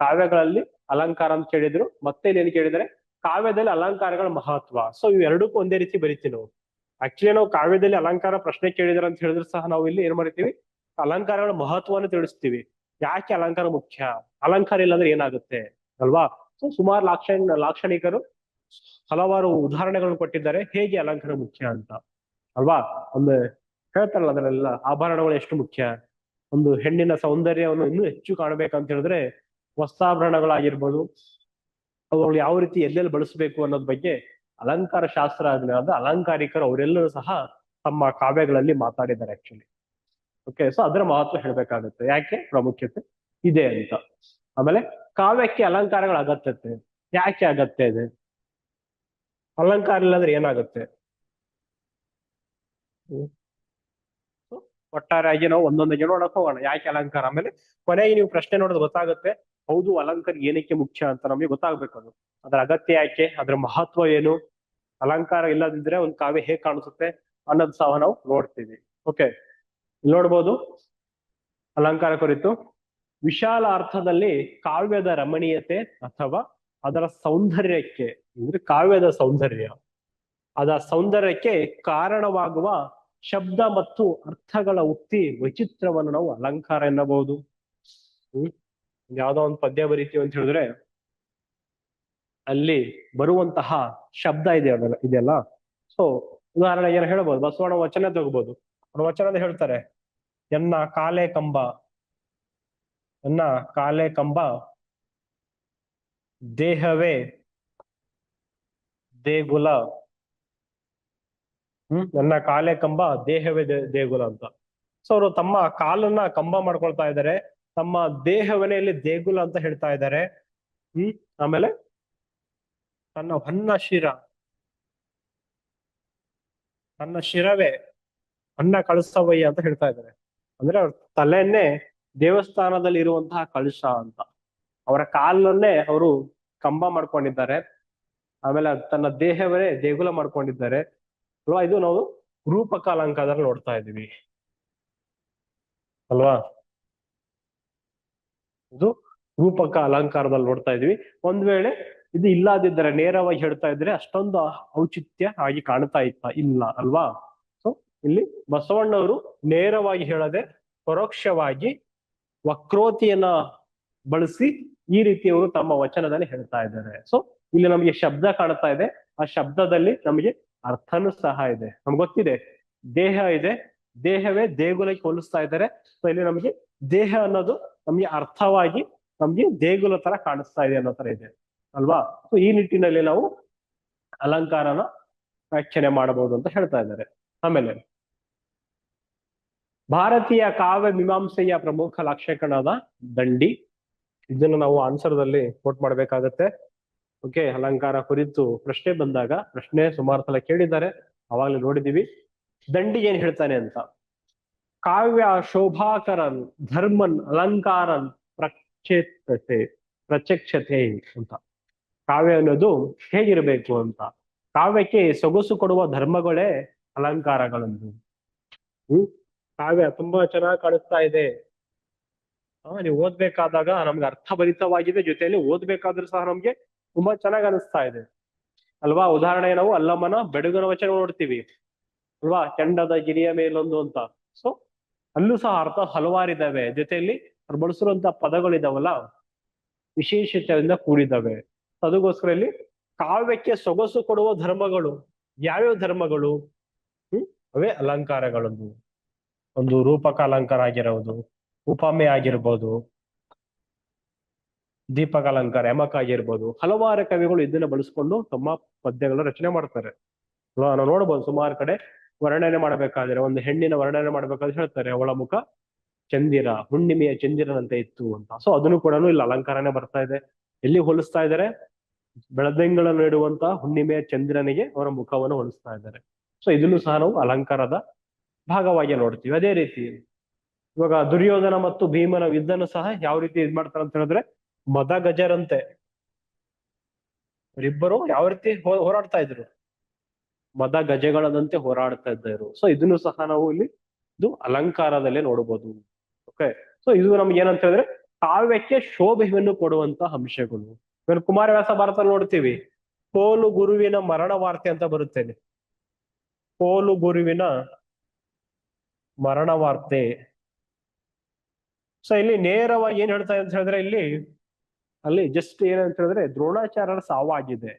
ಕಾವ್ಯಗಳಲ್ಲಿ ಅಲಂಕಾರ ಅಂತ ಕೇಳಿದ್ರು, ಮತ್ತೆ ಇಲ್ಲಿ ಏನ್ ಕೇಳಿದರೆ ಕಾವ್ಯದಲ್ಲಿ ಅಲಂಕಾರಗಳ ಮಹತ್ವ. ಸೊ ಇವ್ ಎರಡಕ್ಕೂ ಒಂದೇ ರೀತಿ ಬರಿತೀವಿ ನಾವು. ಆಕ್ಚುಲಿ ನಾವು ಕಾವ್ಯದಲ್ಲಿ ಅಲಂಕಾರ ಪ್ರಶ್ನೆ ಕೇಳಿದ್ರ ಅಂತ ಹೇಳಿದ್ರು ಸಹ ನಾವು ಇಲ್ಲಿ ಏನ್ ಮಾಡ್ತೀವಿ, ಅಲಂಕಾರಗಳ ಮಹತ್ವವನ್ನು ತಿಳಿಸ್ತೀವಿ. ಯಾಕೆ ಅಲಂಕಾರ ಮುಖ್ಯ, ಅಲಂಕಾರ ಇಲ್ಲಾಂದ್ರೆ ಏನಾಗುತ್ತೆ ಅಲ್ವಾ. ಸೊ ಸುಮಾರು ಲಾಕ್ಷಣಿಕರು ಹಲವಾರು ಉದಾಹರಣೆಗಳನ್ನು ಕೊಟ್ಟಿದ್ದಾರೆ ಹೇಗೆ ಅಲಂಕಾರ ಮುಖ್ಯ ಅಂತ ಅಲ್ವಾ. ಒಂದು ಹೇಳ್ತಾರಲ್ಲ ಅದರೆಲ್ಲ ಆಭರಣಗಳು ಎಷ್ಟು ಮುಖ್ಯ, ಒಂದು ಹೆಣ್ಣಿನ ಸೌಂದರ್ಯವನ್ನು ಇನ್ನೂ ಹೆಚ್ಚು ಕಾಣಬೇಕಂತ ಹೇಳಿದ್ರೆ ವಸ್ತ್ರಾಭರಣಗಳಾಗಿರ್ಬೋದು, ಅವುಗಳು ಯಾವ ರೀತಿ ಎಲ್ಲೆಲ್ಲಿ ಬಳಸಬೇಕು ಅನ್ನೋದ್ ಬಗ್ಗೆ ಅಲಂಕಾರ ಶಾಸ್ತ್ರ ಆಗಲಿ ಅಲಂಕಾರಿಕರು ಅವರೆಲ್ಲರೂ ಸಹ ತಮ್ಮ ಕಾವ್ಯಗಳಲ್ಲಿ ಮಾತಾಡಿದ್ದಾರೆ ಆಕ್ಚುಲಿ. ಓಕೆ, ಸೊ ಅದರ ಮಹತ್ವ ಹೇಳ್ಬೇಕಾಗುತ್ತೆ, ಯಾಕೆ ಪ್ರಾಮುಖ್ಯತೆ ಇದೆ ಅಂತ. ಆಮೇಲೆ ಕಾವ್ಯಕ್ಕೆ ಅಲಂಕಾರಗಳ ಅಗತ್ಯತೆ ಯಾಕೆ ಅಗತ್ಯ ಇದೆ, ಅಲಂಕಾರ ಇಲ್ಲಾಂದ್ರೆ ಏನಾಗುತ್ತೆ. ಒಟ್ಟಾರೆಯಾಗಿ ನಾವು ಒಂದೊಂದಾಗಿ ನೋಡಕ್ ಹೋಗೋಣ, ಯಾಕೆ ಅಲಂಕಾರ. ಆಮೇಲೆ ಕೊನೆಗೆ ನೀವು ಪ್ರಶ್ನೆ ನೋಡೋದು ಗೊತ್ತಾಗುತ್ತೆ, ಹೌದು ಅಲಂಕಾರ ಏನಕ್ಕೆ ಮುಖ್ಯ ಅಂತ ನಮಗೆ ಗೊತ್ತಾಗ್ಬೇಕು. ಅದು ಅದರ ಅಗತ್ಯ ಯಾಕೆ, ಅದರ ಮಹತ್ವ ಏನು, ಅಲಂಕಾರ ಇಲ್ಲದಿದ್ರೆ ಒಂದು ಕಾವ್ಯ ಹೇಗ್ ಕಾಣಿಸುತ್ತೆ ಅನ್ನೋದು ಸಹ ನಾವು ನೋಡ್ತೀವಿ. ಓಕೆ, ನೋಡ್ಬೋದು ಅಲಂಕಾರ ಕುರಿತು. ವಿಶಾಲ ಅರ್ಥದಲ್ಲಿ ಕಾವ್ಯದ ರಮಣೀಯತೆ ಅಥವಾ ಅದರ ಸೌಂದರ್ಯಕ್ಕೆ, ಅಂದ್ರೆ ಕಾವ್ಯದ ಸೌಂದರ್ಯ, ಅದರ ಸೌಂದರ್ಯಕ್ಕೆ ಕಾರಣವಾಗುವ ಶಬ್ದ ಮತ್ತು ಅರ್ಥಗಳ ಉಕ್ತಿ ವೈಚಿತ್ರವನ್ನು ನಾವು ಅಲಂಕಾರ ಎನ್ನಬಹುದು. ಯಾವ್ದೋ ಒಂದು ಪದ್ಯ ಬರೀತೀವಿ ಅಂತ ಹೇಳಿದ್ರೆ ಅಲ್ಲಿ ಬರುವಂತಹ ಶಬ್ದ ಇದೆಯಲ್ಲ. ಸೊ ಉದಾಹರಣೆಗೆ ಏನು ಹೇಳ್ಬೋದು, ಬಸವಣ್ಣ ವಚನ ತಗೋಬಹುದು. ಅವ್ರ ವಚನದ ಹೇಳ್ತಾರೆ, ಎನ್ನ ಕಾಲೆ ಕಂಬ, ಎನ್ನ ಕಾಲೆ ಕಂಬ ದೇಹವೇ ದೇಗುಲ, ನನ್ನ ಕಾಲೆ ಕಂಬ ದೇಹವೇ ದೇಗುಲ ಅಂತ. ಸೊ ಅವರು ತಮ್ಮ ಕಾಲನ್ನ ಕಂಬ ಮಾಡ್ಕೊಳ್ತಾ ಇದ್ದಾರೆ, ತಮ್ಮ ದೇಹವನ್ನೇ ಇಲ್ಲಿ ದೇಗುಲ ಅಂತ ಹೇಳ್ತಾ ಇದ್ದಾರೆ. ಆಮೇಲೆ ತನ್ನ ನನ್ನ ಶಿರವೇ ಅನ್ನ ಕಳಸವಯ್ಯ ಅಂತ ಹೇಳ್ತಾ ಇದ್ದಾರೆ. ಅಂದ್ರೆ ಅವ್ರ ತಲೆಯನ್ನೇ ದೇವಸ್ಥಾನದಲ್ಲಿ ಇರುವಂತಹ ಕಳಶ ಅಂತ, ಅವರ ಕಾಲನ್ನೇ ಅವರು ಕಂಬ ಮಾಡ್ಕೊಂಡಿದ್ದಾರೆ, ಆಮೇಲೆ ತನ್ನ ದೇಹವೇ ದೇಗುಲ ಮಾಡ್ಕೊಂಡಿದ್ದಾರೆ ಅಲ್ವಾ. ಇದು ನಾವು ರೂಪಕ ಅಲಂಕಾರದಲ್ಲಿ ನೋಡ್ತಾ ಇದ್ದೀವಿ ಅಲ್ವಾ. ಇದು ರೂಪಕ ಅಲಂಕಾರದಲ್ಲಿ ನೋಡ್ತಾ ಇದೀವಿ. ಒಂದ್ ವೇಳೆ ಇದು ಇಲ್ಲದಿದ್ದರೆ, ನೇರವಾಗಿ ಹೇಳ್ತಾ ಇದ್ರೆ ಅಷ್ಟೊಂದು ಔಚಿತ್ಯ ಆಗಿ ಕಾಣ್ತಾ ಇಲ್ಲ ಅಲ್ವಾ. ಸೊ ಇಲ್ಲಿ ಬಸವಣ್ಣವರು ನೇರವಾಗಿ ಹೇಳದೆ ಪರೋಕ್ಷವಾಗಿ ವಕ್ರೋತಿಯನ್ನ ಬಳಸಿ ಈ ರೀತಿ ಅವರು ತಮ್ಮ ವಚನದಲ್ಲಿ ಹೇಳ್ತಾ ಇದ್ದಾರೆ. ಸೊ ಇಲ್ಲಿ ನಮಗೆ ಶಬ್ದ ಕಾಣ್ತಾ ಇದೆ, ಆ ಶಬ್ದದಲ್ಲಿ ನಮಗೆ ಅರ್ಥನೂ ಸಹ ಇದೆ. ನಮ್ಗೆ ಗೊತ್ತಿದೆ ದೇಹ ಇದೆ, ದೇಹವೇ ದೇಗುಲಕ್ಕೆ ಹೋಲಿಸ್ತಾ ಇದ್ದಾರೆ. ಸೊ ಇಲ್ಲಿ ನಮಗೆ ದೇಹ ಅನ್ನೋದು ನಮ್ಗೆ ಅರ್ಥವಾಗಿ ನಮ್ಗೆ ದೇಗುಲ ತರ ಕಾಣಿಸ್ತಾ ಇದೆ ಅನ್ನೋ ತರ ಇದೆ ಅಲ್ವಾ. ಸೊ ಈ ನಿಟ್ಟಿನಲ್ಲಿ ನಾವು ಅಲಂಕಾರನ ವ್ಯಾಖ್ಯಾನೆ ಮಾಡಬಹುದು ಅಂತ ಹೇಳ್ತಾ ಇದ್ದಾರೆ. ಆಮೇಲೆ ಭಾರತೀಯ ಕಾವ್ಯ ಮೀಮಾಂಸೆಯ ಪ್ರಮುಖ ಲಕ್ಷಣದ ದಂಡಿ, ಇದನ್ನು ನಾವು ಆನ್ಸರ್ದಲ್ಲಿ ಕೋಟ್ ಮಾಡ್ಬೇಕಾಗತ್ತೆ. ಓಕೆ, ಅಲಂಕಾರ ಕುರಿತು ಪ್ರಶ್ನೆ ಬಂದಾಗ, ಪ್ರಶ್ನೆ ಸುಮಾರು ಸಲ ಕೇಳಿದ್ದಾರೆ, ಅವಾಗಲೇ ನೋಡಿದೀವಿ. ದಂಡಿ ಏನ್ ಹೇಳ್ತಾನೆ ಅಂತ, ಕಾವ್ಯ ಶೋಭಾಕರನ್ ಧರ್ಮನ್ ಅಲಂಕಾರನ್ ಪ್ರಚಕ್ಷತೆ ಅಂತ. ಕಾವ್ಯ ಅನ್ನೋದು ಹೇಗಿರ್ಬೇಕು ಅಂತ, ಕಾವ್ಯಕ್ಕೆ ಸೊಗಸು ಕೊಡುವ ಧರ್ಮಗಳೇ ಅಲಂಕಾರಗಳನ್ನು. ಕಾವ್ಯ ತುಂಬಾ ಚೆನ್ನಾಗಿ ಕಾಣಿಸ್ತಾ ಇದೆ, ನೀವು ಓದ್ಬೇಕಾದಾಗ ನಮ್ಗೆ ಅರ್ಥಭರಿತವಾಗಿದೆ, ಜೊತೆಯಲ್ಲಿ ಓದ್ಬೇಕಾದ್ರೂ ಸಹ ನಮ್ಗೆ ತುಂಬಾ ಚೆನ್ನಾಗಿ ಅನಿಸ್ತಾ ಇದೆ ಅಲ್ವಾ. ಉದಾಹರಣೆಗೆ ನಾವು ಅಲ್ಲಮ್ಮನ ಬೆಡಗನ ವಚನ ನೋಡ್ತೀವಿ ಅಲ್ವಾ, ಕೆಂಡದ ಗಿರಿಯ ಮೇಲೊಂದು ಅಂತ. ಸೊ ಅಲ್ಲೂ ಸಹ ಅರ್ಥ ಹಲವಾರಿದ್ದಾವೆ, ಜೊತೆಯಲ್ಲಿ ಅವ್ರು ಬಳಸಿರುವಂತ ಪದಗಳಿದಾವಲ್ಲ ವಿಶೇಷತೆಯಿಂದ ಕೂಡಿದ್ದಾವೆ. ಅದಕ್ಕೋಸ್ಕರ ಇಲ್ಲಿ ಕಾವ್ಯಕ್ಕೆ ಸೊಗಸು ಕೊಡುವ ಧರ್ಮಗಳು ಯಾವ್ಯಾವ ಧರ್ಮಗಳು, ಅವೇ ಅಲಂಕಾರಗಳದ್ದು. ಒಂದು ರೂಪಕ ಅಲಂಕಾರ ಆಗಿರೋದು, ಉಪಮೆ ಆಗಿರ್ಬೋದು, ದೀಪಕ ಅಲಂಕಾರ, ಯಮಕ ಆಗಿರ್ಬೋದು. ಹಲವಾರು ಕವಿಗಳು ಇದನ್ನ ಬಳಸ್ಕೊಂಡು ತಮ್ಮ ಪದ್ಯಗಳ ರಚನೆ ಮಾಡ್ತಾರೆ. ನಾವು ನೋಡ್ಬೋದು ಸುಮಾರು ಕಡೆ ವರ್ಣನೆ ಮಾಡಬೇಕಾದ್ರೆ, ಒಂದು ಹೆಣ್ಣಿನ ವರ್ಣನೆ ಮಾಡ್ಬೇಕಾದ್ರೆ ಹೇಳ್ತಾರೆ, ಅವಳ ಮುಖ ಚಂದಿರ, ಹುಣ್ಣಿಮೆಯ ಚಂದಿರನಂತೆ ಇತ್ತು ಅಂತ. ಸೊ ಅದನ್ನು ಕೂಡ ಇಲ್ಲಿ ಅಲಂಕಾರನೇ ಬರ್ತಾ ಇದೆ. ಎಲ್ಲಿ ಹೋಲಿಸ್ತಾ ಇದ್ದಾರೆ, ಬೆಳದಿಂಗಳನ್ನು ಇಡುವಂತ ಹುಣ್ಣಿಮೆಯ ಚಂದ್ರನಿಗೆ ಅವರ ಮುಖವನ್ನು ಹೋಲಿಸ್ತಾ ಇದ್ದಾರೆ. ಸೊ ಇದನ್ನು ಸಹ ನಾವು ಅಲಂಕಾರದ ಭಾಗವಾಗಿ ನೋಡ್ತೀವಿ. ಅದೇ ರೀತಿ ಇವಾಗ ದುರ್ಯೋಧನ ಮತ್ತು ಭೀಮನ ಯುದ್ಧನು ಸಹ ಯಾವ ರೀತಿ ಇದ್ ಮಾಡ್ತಾರೆ ಅಂತ ಹೇಳಿದ್ರೆ, ಮದ ಗಜರಂತೆ ಇವರಿಬ್ಬರು ಯಾವ ರೀತಿ ಹೋರಾಡ್ತಾ ಇದ್ರು, ಮದ ಗಜಗಳದಂತೆ ಹೋರಾಡ್ತಾ ಇದ್ದರು. ಸೊ ಇದನ್ನು ಸಹ ನಾವು ಇಲ್ಲಿ ಇದು ಅಲಂಕಾರದಲ್ಲೇ ನೋಡಬಹುದು. ಓಕೆ, ಸೊ ಇದು ನಮ್ಗೆ ಏನಂತ ಹೇಳಿದ್ರೆ ಕಾವ್ಯಕ್ಕೆ ಶೋಭೆಯನ್ನು ಕೊಡುವಂತ ಅಂಶಗಳು. ಇವಾಗ ಕುಮಾರವ್ಯಾಸ ಭಾರತ ನೋಡ್ತೀವಿ, ಪೋಲು ಗುರುವಿನ ಮರಣ ವಾರ್ತೆ ಅಂತ ಬರುತ್ತೇನೆ. ಪೋಲು ಗುರುವಿನ ಮರಣ ವಾರ್ತೆ. ಸೊ ಇಲ್ಲಿ ನೇರವಾಗಿ ಏನ್ ಹೇಳ್ತಾ ಅಂತ ಹೇಳಿದ್ರೆ, ಅಲ್ಲಿ ಜಸ್ಟ್ ಏನಂತ ಹೇಳಿದ್ರೆ ದ್ರೋಣಾಚಾರ್ಯರ ಸಾವಾಗಿದೆ.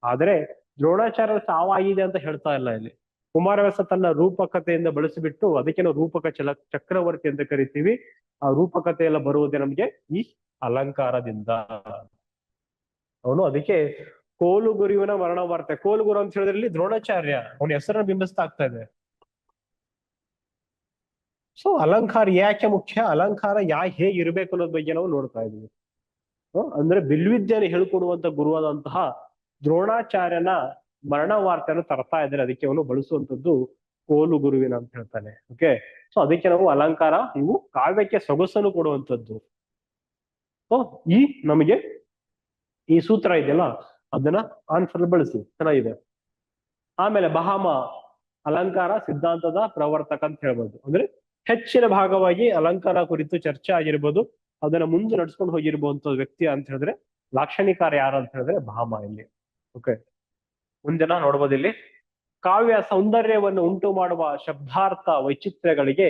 ಆದ್ರೆ ದ್ರೋಣಾಚಾರ್ಯರ ಸಾವಾಗಿದೆ ಅಂತ ಹೇಳ್ತಾ ಇಲ್ಲ ಇಲ್ಲಿ. ಕುಮಾರವ್ಯಾಸ ತನ್ನ ರೂಪಕತೆಯಿಂದ ಬಳಸಿಬಿಟ್ಟು, ಅದಕ್ಕೆ ನಾವು ರೂಪಕ ಚಕ್ರವರ್ತಿ ಅಂತ ಕರಿತೀವಿ. ಆ ರೂಪಕತೆ ಎಲ್ಲ ಬರುವುದೇ ನಮ್ಗೆ ಈ ಅಲಂಕಾರದಿಂದ. ಅವನು ಅದಕ್ಕೆ ಕೋಲು ಗುರುವಿನ ಮರಣ ವಾರ್ತೆ. ಕೋಲು ಗುರು ಅಂತ ಹೇಳಿದ್ರೆ ದ್ರೋಣಾಚಾರ್ಯ, ಅವನ ಹೆಸರನ್ನ ಬಿಂಬಿಸ್ತಾ ಆಗ್ತಾ ಇದೆ. ಸೊ ಅಲಂಕಾರ ಯಾಕೆ ಮುಖ್ಯ, ಅಲಂಕಾರ ಹೇಗೆ ಇರ್ಬೇಕು ಅನ್ನೋದ್ ಬಗ್ಗೆ ನಾವು ನೋಡ್ತಾ ಇದೀವಿ. ಅಂದ್ರೆ ಬಿಲ್ವಿದ್ಯೆಯನ್ನು ಹೇಳ್ಕೊಡುವಂತ ಗುರುವಾದಂತಹ ದ್ರೋಣಾಚಾರ್ಯನ ಮರಣ ವಾರ್ತೆಯನ್ನು ತರ್ತಾ ಇದ್ದಾರೆ. ಅದಕ್ಕೆ ಅವನು ಬಳಸುವಂತದ್ದು ಕೋಲು ಗುರುವಿನ ಅಂತ ಹೇಳ್ತಾನೆ. ಓಕೆ, ಸೊ ಅದಕ್ಕೆ ನಾವು ಅಲಂಕಾರ, ಇವು ಕಾವ್ಯಕ್ಕೆ ಸೊಗಸನ್ನು ಕೊಡುವಂತದ್ದು. ಸೊ ನಮಗೆ ಈ ಸೂತ್ರ ಇದೆಯಲ್ಲ, ಅದನ್ನ ಆನ್ಸರ್ ಬಳಸಿ, ಚೆನ್ನಾಗಿದೆ. ಆಮೇಲೆ ಬಹಾಮ ಅಲಂಕಾರ ಸಿದ್ಧಾಂತದ ಪ್ರವರ್ತಕ ಅಂತ ಹೇಳ್ಬೋದು. ಅಂದ್ರೆ ಹೆಚ್ಚಿನ ಭಾಗವಾಗಿ ಅಲಂಕಾರ ಕುರಿತು ಚರ್ಚೆ ಆಗಿರ್ಬೋದು, ಅದನ್ನ ಮುಂದೆ ನಡ್ಸ್ಕೊಂಡು ಹೋಗಿರ್ಬೋದು ವ್ಯಕ್ತಿ ಅಂತ ಹೇಳಿದ್ರೆ ಲಾಕ್ಷಣಿಕಾರ ಯಾರು ಅಂತ ಹೇಳಿದ್ರೆ ಭಾಮ ಇಲ್ಲಿ. ಓಕೆ, ಮುಂದಿನ ನೋಡ್ಬೋದು ಇಲ್ಲಿ, ಕಾವ್ಯ ಸೌಂದರ್ಯವನ್ನು ಉಂಟು ಮಾಡುವ ಶಬ್ದಾರ್ಥ ವೈಚಿತ್ರ್ಯಗಳಿಗೆ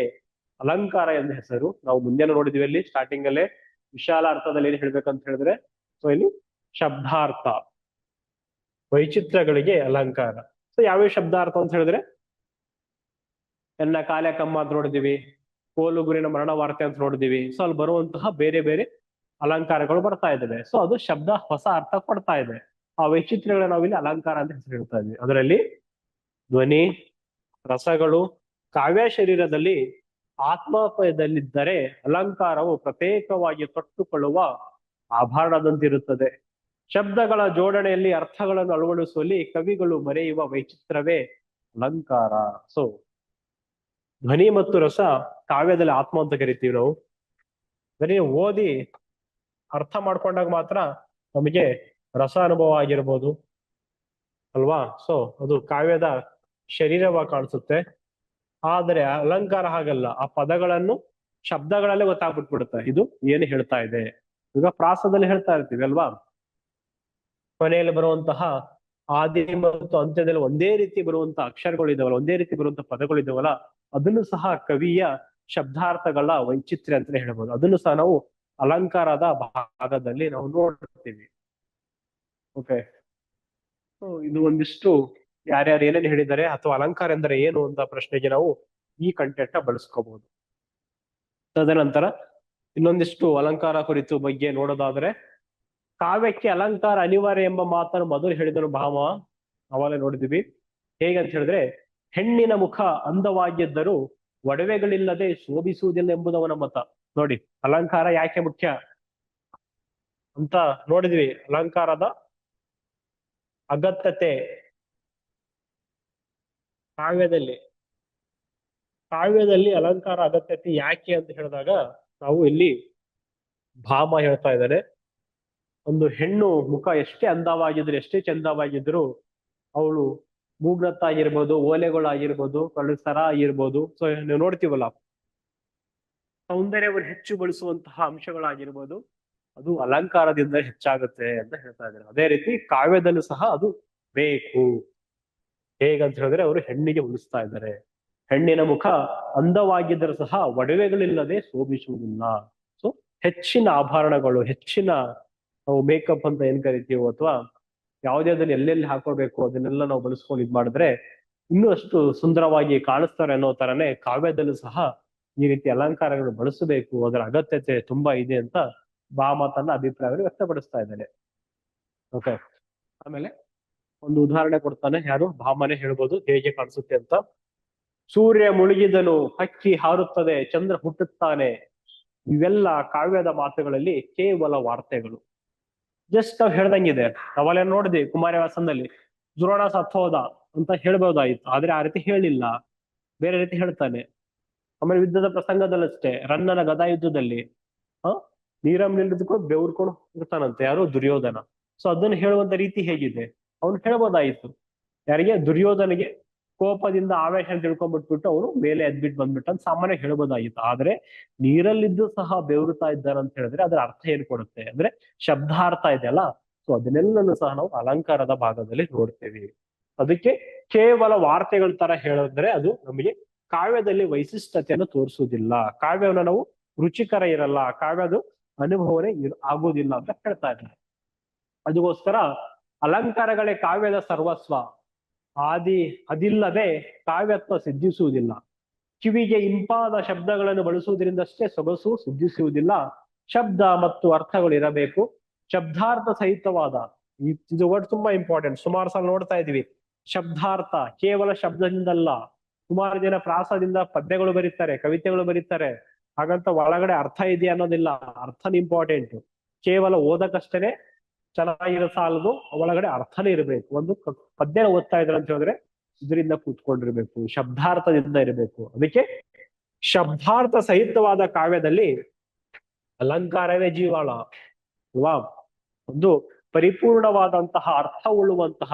ಅಲಂಕಾರ ಎಂದ ಹೆಸರು. ನಾವು ಮುಂದೆ ನೋಡಿದ್ವಿ ಅಲ್ಲಿ ಸ್ಟಾರ್ಟಿಂಗ್ ಅಲ್ಲೇ ವಿಶಾಲ ಅರ್ಥದಲ್ಲಿ ಏನ್ ಹೇಳ್ಬೇಕಂತ ಹೇಳಿದ್ರೆ, ಸೊ ಇಲ್ಲಿ ಶಬ್ದಾರ್ಥ ವೈಚಿತ್ರ್ಯಗಳಿಗೆ ಅಲಂಕಾರ. ಸೊ ಯಾವ್ಯಾವ ಶಬ್ದಾರ್ಥ ಅಂತ ಹೇಳಿದ್ರೆ, ಎನ್ನ ಕಾಲಕಮ್ಮ ಅಂತ ನೋಡಿದೀವಿ, ಕೋಲು ಗುರಿನ ಮರಣ ವಾರ್ತೆ ಅಂತ ನೋಡಿದೀವಿ. ಸೊ ಅಲ್ಲಿ ಬರುವಂತಹ ಬೇರೆ ಬೇರೆ ಅಲಂಕಾರಗಳು ಬರ್ತಾ ಇದ್ದಾವೆ. ಸೊ ಅದು ಶಬ್ದ ಹೊಸ ಅರ್ಥ ಕೊಡ್ತಾ ಇದೆ. ಆ ವೈಚಿತ್ರ್ಯಗಳನ್ನ ನಾವಿಲ್ಲಿ ಅಲಂಕಾರ ಅಂತ ಹೆಸರು ಹೇಳ್ತಾ ಇದ್ವಿ. ಅದರಲ್ಲಿ ಧ್ವನಿ, ರಸಗಳು, ಕಾವ್ಯ ಶರೀರದಲ್ಲಿ ಆತ್ಮಪದಲ್ಲಿದ್ದರೆ ಅಲಂಕಾರವು ಪ್ರತ್ಯೇಕವಾಗಿ ತೊಟ್ಟುಕೊಳ್ಳುವ ಆಭರಣದಂತಿರುತ್ತದೆ. ಶಬ್ದಗಳ ಜೋಡಣೆಯಲ್ಲಿ ಅರ್ಥಗಳನ್ನು ಅಳವಡಿಸುವಲ್ಲಿ ಕವಿಗಳು ಮರೆಯುವ ವೈಚಿತ್ರವೇ ಅಲಂಕಾರ. ಸೊ ಧ್ವನಿ ಮತ್ತು ರಸ ಕಾವ್ಯದಲ್ಲಿ ಆತ್ಮ ಅಂತ ಕರಿತೀವಿ ನಾವು. ಧ್ವನಿ ಓದಿ ಅರ್ಥ ಮಾಡ್ಕೊಂಡಾಗ ಮಾತ್ರ ನಮಗೆ ರಸ ಅನುಭವ ಆಗಿರ್ಬೋದು ಅಲ್ವಾ. ಸೊ ಅದು ಕಾವ್ಯದ ಶರೀರವಾಗಿ ಕಾಣಿಸುತ್ತೆ. ಆದರೆ ಅಲಂಕಾರ ಹಾಗಲ್ಲ, ಆ ಪದಗಳನ್ನು ಶಬ್ದಗಳಲ್ಲೇ ಗೊತ್ತಾಗ್ಬಿಟ್ಬಿಡುತ್ತೆ ಇದು ಏನು ಹೇಳ್ತಾ ಇದೆ. ಈಗ ಪ್ರಾಸದಲ್ಲಿ ಹೇಳ್ತಾ ಇರ್ತೀವಿ ಅಲ್ವಾ, ಕೊನೆಯಲ್ಲಿ ಬರುವಂತಹ ಆದಿ ಮತ್ತು ಅಂತ್ಯದಲ್ಲಿ ಒಂದೇ ರೀತಿ ಬರುವಂತಹ ಅಕ್ಷರಗಳು ಇದಾವಲ್ಲ, ಒಂದೇ ರೀತಿ ಬರುವಂತಹ ಪದಗಳು ಇದಾವಲ್ಲ, ಅದನ್ನು ಸಹ ಕವಿಯ ಶಬ್ದಾರ್ಥಗಳ ವೈಚಿತ್ರ್ಯ ಅಂತಾನೆ ಹೇಳ್ಬೋದು. ಅದನ್ನು ಸಹ ನಾವು ಅಲಂಕಾರದ ಭಾಗದಲ್ಲಿ ನಾವು ನೋಡ್ತೀವಿ. ಓಕೆ, ಇದು ಒಂದಿಷ್ಟು ಯಾರ್ಯಾರು ಏನೇನು ಹೇಳಿದ್ದಾರೆ ಅಥವಾ ಅಲಂಕಾರ ಎಂದರೆ ಏನು ಅಂತ ಪ್ರಶ್ನೆಗೆ ನಾವು ಈ ಕಂಟೆಂಟ್ ನ ಬಳಸ್ಕೋಬಹುದು. ತದನಂತರ ಇನ್ನೊಂದಿಷ್ಟು ಅಲಂಕಾರ ಕುರಿತು ಬಗ್ಗೆ ನೋಡೋದಾದ್ರೆ, ಕಾವ್ಯಕ್ಕೆ ಅಲಂಕಾರ ಅನಿವಾರ್ಯ ಎಂಬ ಮಾತನ್ನು ಮೊದಲು ಹೇಳಿದನು ಭಾಮ. ಅವಾಗಲೇ ನೋಡಿದ್ವಿ. ಹೇಗಂತ ಹೇಳಿದ್ರೆ, ಹೆಣ್ಣಿನ ಮುಖ ಅಂದವಾಗಿದ್ದರೂ ಒಡವೆಗಳಿಲ್ಲದೆ ಶೋಭಿಸುವುದಿಲ್ಲ ಎಂಬುದವನ ಮತ. ನೋಡಿ, ಅಲಂಕಾರ ಯಾಕೆ ಮುಖ್ಯ ಅಂತ ನೋಡಿದ್ವಿ. ಅಲಂಕಾರದ ಅಗತ್ಯತೆ ಕಾವ್ಯದಲ್ಲಿ ಅಲಂಕಾರ ಅಗತ್ಯತೆ ಯಾಕೆ ಅಂತ ಹೇಳಿದಾಗ, ನಾವು ಇಲ್ಲಿ ಭಾಮ ಹೇಳ್ತಾ ಇದ್ದಾರೆ, ಒಂದು ಹೆಣ್ಣು ಮುಖ ಎಷ್ಟೇ ಅಂದವಾಗಿದ್ರು, ಎಷ್ಟೇ ಚಂದವಾಗಿದ್ರು, ಅವಳು ಮೂಗ್ನತ್ತಾಗಿರ್ಬೋದು, ಓಲೆಗಳಾಗಿರ್ಬೋದು, ಕಳ್ಳು ಸರ ಆಗಿರ್ಬೋದು, ಸೊ ನೀವು ನೋಡ್ತೀವಲ್ಲ, ಸೌಂದರ್ಯವನ್ನು ಹೆಚ್ಚು ಬಳಸುವಂತಹ ಅಂಶಗಳಾಗಿರ್ಬೋದು, ಅದು ಅಲಂಕಾರದಿಂದ ಹೆಚ್ಚಾಗುತ್ತೆ ಅಂತ ಹೇಳ್ತಾ ಇದ್ದಾರೆ. ಅದೇ ರೀತಿ ಕಾವ್ಯದಲ್ಲೂ ಸಹ ಅದು ಬೇಕು. ಹೇಗಂತ ಹೇಳಿದ್ರೆ, ಅವರು ಹೆಣ್ಣಿಗೆ ಉಳಿಸ್ತಾ ಇದ್ದಾರೆ. ಹೆಣ್ಣಿನ ಮುಖ ಅಂದವಾಗಿದ್ದರೂ ಸಹ ಒಡವೆಗಳಿಲ್ಲದೆ ಶೋಭಿಸುವುದಿಲ್ಲ. ಸೊ ಹೆಚ್ಚಿನ ಆಭರಣಗಳು, ಹೆಚ್ಚಿನ ನಾವು ಮೇಕಪ್ ಅಂತ ಏನ್ ಕರಿತೀವೋ, ಅಥವಾ ಯಾವುದೇ ಅದನ್ನ ಎಲ್ಲೆಲ್ಲಿ ಹಾಕೋಬೇಕು ಅದನ್ನೆಲ್ಲ ನಾವು ಬಳಸ್ಕೊಂಡು ಇದ್ ಮಾಡಿದ್ರೆ ಇನ್ನೂ ಅಷ್ಟು ಸುಂದರವಾಗಿ ಕಾಣಿಸ್ತಾರೆ ಅನ್ನೋ ತರನೇ ಕಾವ್ಯದಲ್ಲೂ ಸಹ ಈ ರೀತಿ ಅಲಂಕಾರಗಳು ಬಳಸಬೇಕು, ಅದರ ಅಗತ್ಯತೆ ತುಂಬಾ ಇದೆ ಅಂತ ಭಾಮ ತನ್ನ ಅಭಿಪ್ರಾಯವನ್ನು ವ್ಯಕ್ತಪಡಿಸ್ತಾ ಇದ್ದಾನೆ. ಓಕೆ, ಆಮೇಲೆ ಒಂದು ಉದಾಹರಣೆ ಕೊಡ್ತಾನೆ. ಯಾರು ಭಾಮನೆ ಹೇಳ್ಬೋದು ಹೇಗೆ ಕಾಣಿಸುತ್ತೆ ಅಂತ. ಸೂರ್ಯ ಮುಳುಗಿದನು, ಹಕ್ಕಿ ಹಾರುತ್ತದೆ, ಚಂದ್ರ ಹುಟ್ಟುತ್ತಾನೆ. ಇವೆಲ್ಲ ಕಾವ್ಯದ ಮಾತುಗಳಲ್ಲಿ ಕೇವಲ ವಾರ್ತೆಗಳು. ಜಸ್ಟ್ ನಾವ್ ಹೇಳ್ದಂಗಿದೆ. ನಾವಲ್ಲೇ ನೋಡಿದ್ವಿ ಕುಮಾರವ್ಯಾಸನಲ್ಲಿ ದ್ರೋಣ ಸತ್ತೋದ ಅಂತ ಹೇಳ್ಬೋದಾಯ್ತು, ಆದ್ರೆ ಆ ರೀತಿ ಹೇಳಿಲ್ಲ, ಬೇರೆ ರೀತಿ ಹೇಳ್ತಾನೆ. ಆಮೇಲೆ ಯುದ್ಧದ ಪ್ರಸಂಗದಲ್ಲಷ್ಟೇ, ರನ್ನನ ಗದಾ ಯುದ್ಧದಲ್ಲಿ ನೀರಂ ನಿಲ್ಲಿದ್ಕೊಂಡು ಬೆವರ್ಕೊಂಡು ಇರ್ತಾನಂತೆ, ಯಾರು ದುರ್ಯೋಧನ. ಸೊ ಅದನ್ನು ಹೇಳುವಂತ ರೀತಿ ಹೇಗಿದೆ, ಅವನು ಹೇಳ್ಬೋದಾಯ್ತು. ಯಾರಿಗೆ? ದುರ್ಯೋಧನಿಗೆ ಕೋಪದಿಂದ ಆವೇಶ ಅಂತ ತಿಳ್ಕೊಂಡ್ಬಿಟ್ಬಿಟ್ಟು ಅವನು ಮೇಲೆ ಎದ್ಬಿಟ್ಟು ಬಂದ್ಬಿಟ್ಟು ಅಂತ ಸಾಮಾನ್ಯ ಹೇಳ್ಬೋದಾಗಿತ್ತು. ಆದ್ರೆ ನೀರಲ್ಲಿದ್ದು ಸಹ ಬೆವರುತ್ತಾ ಇದ್ದಾನೆ ಅಂತ ಹೇಳಿದ್ರೆ ಅದರ ಅರ್ಥ ಏನ್ ಕೊಡುತ್ತೆ ಅಂದ್ರೆ ಶಬ್ದಾರ್ಥ ಇದೆಯಲ್ಲ, ಸೊ ಅದನ್ನೆಲ್ಲನೂ ಸಹ ನಾವು ಅಲಂಕಾರದ ಭಾಗದಲ್ಲಿ ನೋಡ್ತೇವೆ. ಅದಕ್ಕೆ ಕೇವಲ ವಾರ್ತೆಗಳ ತರ ಹೇಳಿದ್ರೆ ಅದು ನಮಗೆ ಕಾವ್ಯದಲ್ಲಿ ವೈಶಿಷ್ಟ್ಯತೆಯನ್ನು ತೋರಿಸುವುದಿಲ್ಲ, ಕಾವ್ಯವನ್ನು ನಾವು ರುಚಿಕರ ಇರಲ್ಲ, ಕಾವ್ಯದು ಅನುಭವನೇ ಆಗುವುದಿಲ್ಲ ಅಂತ ಹೇಳ್ತಾ ಇದ್ದಾರೆ. ಅದಕ್ಕೋಸ್ಕರ ಅಲಂಕಾರಗಳೇ ಕಾವ್ಯದ ಸರ್ವಸ್ವ, ಅದಿಲ್ಲದೆ ಕಾವ್ಯತ್ವ ಸಿದ್ಧಿಸುವುದಿಲ್ಲ. ಕಿವಿಗೆ ಇಂಪಾದ ಶಬ್ದಗಳನ್ನು ಬಳಸುವುದರಿಂದಷ್ಟೇ ಸೊಗಸು ಸಿದ್ಧಿಸುವುದಿಲ್ಲ, ಶಬ್ದ ಮತ್ತು ಅರ್ಥಗಳು ಇರಬೇಕು. ಶಬ್ದಾರ್ಥ ಸಹಿತವಾದ, ಇದು ವರ್ಡ್ ತುಂಬಾ ಇಂಪಾರ್ಟೆಂಟ್, ಸುಮಾರು ಸಲ ನೋಡ್ತಾ ಇದೀವಿ. ಶಬ್ದಾರ್ಥ ಕೇವಲ ಶಬ್ದದಿಂದಲ್ಲ, ಸುಮಾರು ಜನ ಪ್ರಾಸದಿಂದ ಪದ್ಯಗಳು ಬರೀತಾರೆ, ಕವಿತೆಗಳು ಬರೀತಾರೆ, ಹಾಗಂತ ಒಳಗಡೆ ಅರ್ಥ ಇದೆ ಅನ್ನೋದಿಲ್ಲ. ಅರ್ಥನ ಇಂಪಾರ್ಟೆಂಟ್, ಕೇವಲ ಓದಕ್ಕಷ್ಟೇನೆ ಚೆನ್ನಾಗಿರೋ ಸಾಲದು, ಒಳಗಡೆ ಅರ್ಥನೇ ಇರಬೇಕು. ಒಂದು ಪದ್ಯ ಓದ್ತಾ ಇದ್ರೆ ಅಂತ ಹೇಳಿದ್ರೆ ಇದರಿಂದ ಕೂತ್ಕೊಂಡಿರ್ಬೇಕು, ಶಬ್ದಾರ್ಥದಿಂದ ಇರಬೇಕು. ಅದಕ್ಕೆ ಶಬ್ದಾರ್ಥ ಸಹಿತವಾದ ಕಾವ್ಯದಲ್ಲಿ ಅಲಂಕಾರವೇ ಜೀವಾಳ ಅಲ್ವಾ. ಒಂದು ಪರಿಪೂರ್ಣವಾದಂತಹ ಅರ್ಥ ಉಳ್ಳುವಂತಹ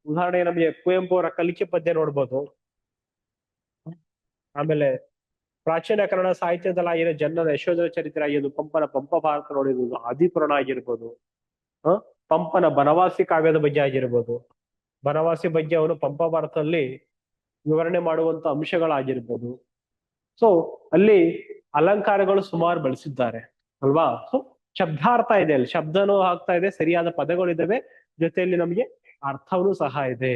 ಉದಾಹರಣೆ ನಮಗೆ ಕುವೆಂಪು ಅವರ ಕಲಿಕೆ ಪದ್ಯ ನೋಡ್ಬೋದು. ಆಮೇಲೆ ಪ್ರಾಚೀನ ಕನ್ನಡ ಸಾಹಿತ್ಯದಲ್ಲಿ ಆಗಿರೋ ಜನರ ಯಶೋಧರ ಚರಿತ್ರೆ ಆಗಿರ್ಬೋದು, ಪಂಪನ ಪಂಪ ಭಾರತ ನೋಡಿರ್ಬೋದು, ಆದಿಪುರಾಣ ಆಗಿರ್ಬೋದು, ಪಂಪನ ಬನವಾಸಿ ಕಾವ್ಯದ ಬಗ್ಗೆ ಆಗಿರ್ಬೋದು. ಬನವಾಸಿ ಬಗ್ಗೆ ಅವನು ಪಂಪ ಭಾರತದಲ್ಲಿ ವಿವರಣೆ ಮಾಡುವಂತ ಅಂಶಗಳಾಗಿರ್ಬೋದು. ಸೊ ಅಲ್ಲಿ ಅಲಂಕಾರಗಳು ಸುಮಾರು ಬಳಸಿದ್ದಾರೆ ಅಲ್ವಾ. ಸೊ ಶಬ್ದಾರ್ಥ ಇದೆ, ಅಲ್ಲಿ ಶಬ್ದನೂ ಆಗ್ತಾ ಇದೆ, ಸರಿಯಾದ ಪದಗಳಿದ್ದಾವೆ, ಜೊತೆಯಲ್ಲಿ ನಮಗೆ ಅರ್ಥವೂ ಸಹ ಇದೆ.